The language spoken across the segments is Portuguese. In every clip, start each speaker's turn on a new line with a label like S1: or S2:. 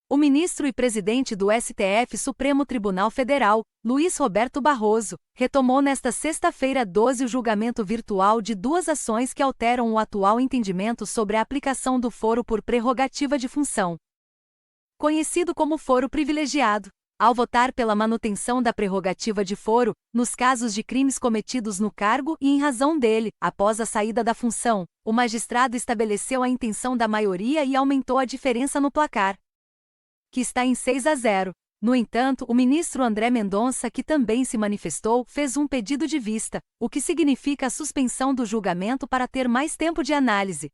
S1: O ministro e presidente do STF Supremo Tribunal Federal, Luiz Roberto Barroso, retomou nesta sexta-feira 12 o julgamento virtual de duas ações que alteram o atual entendimento sobre a aplicação do foro por prerrogativa de função, conhecido como foro privilegiado. Ao votar pela manutenção da prerrogativa de foro, nos casos de crimes cometidos no cargo e em razão dele, após a saída da função, o magistrado estabeleceu a intenção da maioria e aumentou a diferença no placar, que está em 6-0. No entanto, o ministro André Mendonça, que também se manifestou, fez um pedido de vista, o que significa a suspensão do julgamento para ter mais tempo de análise.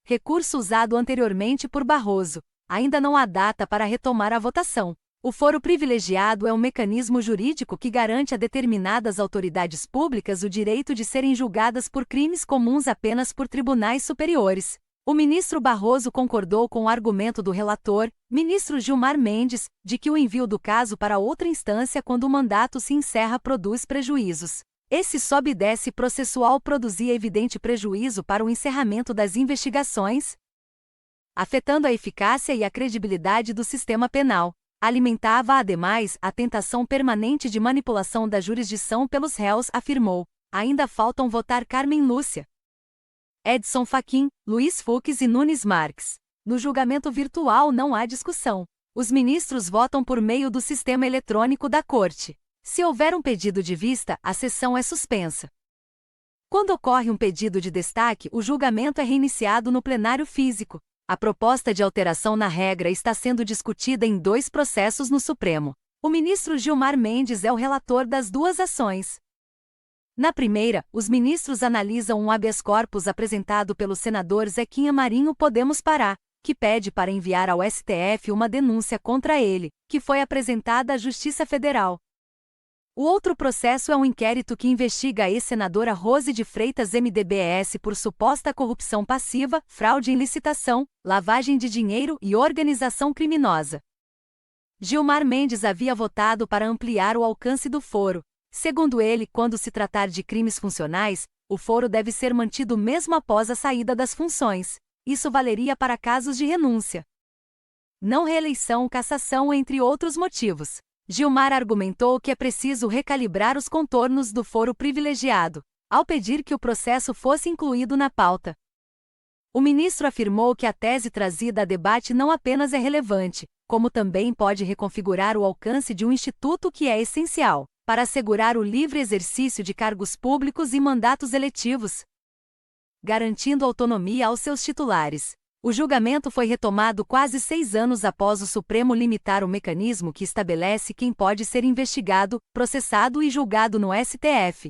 S1: Recurso usado anteriormente por Barroso. Ainda não há data para retomar a votação. O foro privilegiado é um mecanismo jurídico que garante a determinadas autoridades públicas o direito de serem julgadas por crimes comuns apenas por tribunais superiores. O ministro Barroso concordou com o argumento do relator, ministro Gilmar Mendes, de que o envio do caso para outra instância quando o mandato se encerra produz prejuízos. Esse sobe e desce processual produzia evidente prejuízo para o encerramento das investigações, afetando a eficácia e a credibilidade do sistema penal. Alimentava, ademais, a tentação permanente de manipulação da jurisdição pelos réus, afirmou. Ainda faltam votar Carmen Lúcia, Edson Fachin, Luiz Fux e Nunes Marques. No julgamento virtual não há discussão. Os ministros votam por meio do sistema eletrônico da Corte. Se houver um pedido de vista, a sessão é suspensa. Quando ocorre um pedido de destaque, o julgamento é reiniciado no plenário físico. A proposta de alteração na regra está sendo discutida em 2 processos no Supremo. O ministro Gilmar Mendes é o relator das duas ações. Na primeira, os ministros analisam um habeas corpus apresentado pelo senador Zequinha Marinho Podemos Pará, que pede para enviar ao STF uma denúncia contra ele, que foi apresentada à Justiça Federal. O outro processo é um inquérito que investiga a ex-senadora Rose de Freitas MDBS por suposta corrupção passiva, fraude em licitação, lavagem de dinheiro e organização criminosa. Gilmar Mendes havia votado para ampliar o alcance do foro. Segundo ele, quando se tratar de crimes funcionais, o foro deve ser mantido mesmo após a saída das funções. Isso valeria para casos de renúncia, não reeleição ou cassação, entre outros motivos. Gilmar argumentou que é preciso recalibrar os contornos do foro privilegiado, ao pedir que o processo fosse incluído na pauta. O ministro afirmou que a tese trazida a debate não apenas é relevante, como também pode reconfigurar o alcance de um instituto que é essencial para assegurar o livre exercício de cargos públicos e mandatos eletivos, garantindo autonomia aos seus titulares. O julgamento foi retomado quase 6 anos após o Supremo limitar o mecanismo que estabelece quem pode ser investigado, processado e julgado no STF.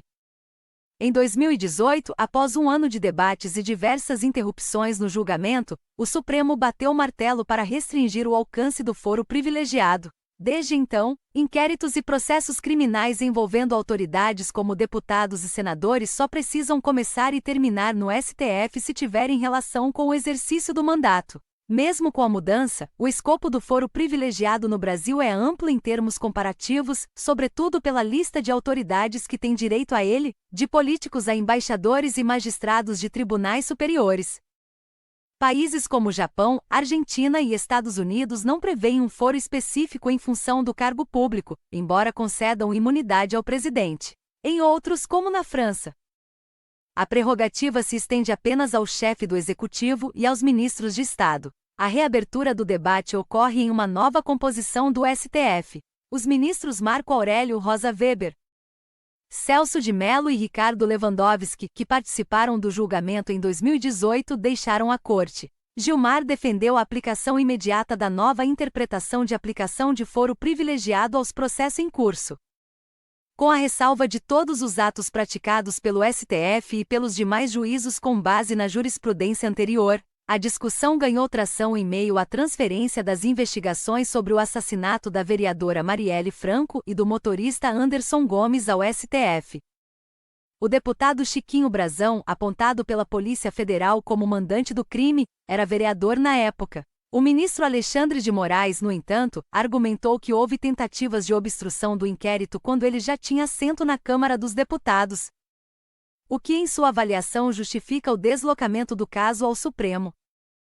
S1: Em 2018, após um ano de debates e diversas interrupções no julgamento, o Supremo bateu o martelo para restringir o alcance do foro privilegiado. Desde então, inquéritos e processos criminais envolvendo autoridades como deputados e senadores só precisam começar e terminar no STF se tiverem relação com o exercício do mandato. Mesmo com a mudança, o escopo do foro privilegiado no Brasil é amplo em termos comparativos, sobretudo pela lista de autoridades que têm direito a ele, de políticos a embaixadores e magistrados de tribunais superiores. Países como Japão, Argentina e Estados Unidos não prevêem um foro específico em função do cargo público, embora concedam imunidade ao presidente. Em outros, como na França, a prerrogativa se estende apenas ao chefe do executivo e aos ministros de Estado. A reabertura do debate ocorre em uma nova composição do STF. Os ministros Marco Aurélio Rosa Weber, Celso de Mello e Ricardo Lewandowski, que participaram do julgamento em 2018, deixaram a corte. Gilmar defendeu a aplicação imediata da nova interpretação de aplicação de foro privilegiado aos processos em curso. Com a ressalva de todos os atos praticados pelo STF e pelos demais juízos com base na jurisprudência anterior, a discussão ganhou tração em meio à transferência das investigações sobre o assassinato da vereadora Marielle Franco e do motorista Anderson Gomes ao STF. O deputado Chiquinho Brazão, apontado pela Polícia Federal como mandante do crime, era vereador na época. O ministro Alexandre de Moraes, no entanto, argumentou que houve tentativas de obstrução do inquérito quando ele já tinha assento na Câmara dos Deputados, o que em sua avaliação justifica o deslocamento do caso ao Supremo.